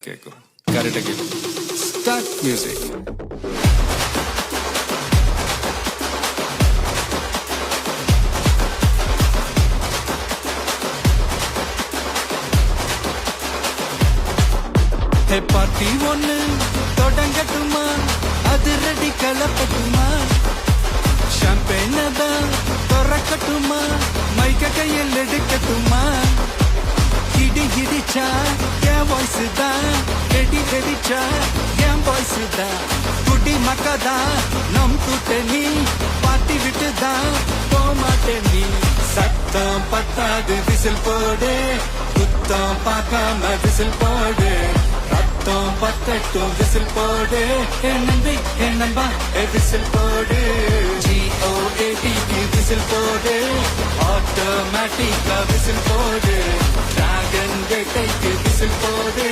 கேக்கும் கரெக்டா கேக்கும் ஸ்டார்ட் மியூசிக் பார்ட்டி ஒண்ணு தொடங்கட்டுமா அது ரெடி கலப்பட்டுமா ஷாம்பெயின் தான் திறக்கட்டுமா மைக்க கையில் எடுக்கட்டுமா இடி இடிச்சா என் வாய்ஸ் தான் வெடி வெடிச்சா என் வாய்ஸ் தான் குடி மக்கதான் நம் கூட்டணி பாட்டி விட்டு தான் போமாட்டேன் நீ சத்தம் பத்தாது விசில் போடு குத்தம் பார்க்காம விசில் போடு ரத்தம் பத்தட்டும் விசில் போடு என் நம்பி என் நம்பா விசில் போடு GOAT விசில் போடு ஆட்டோமேட்டிக்கா விசில் போடு டிராகன் வேட்டைக்கு விசில் போடு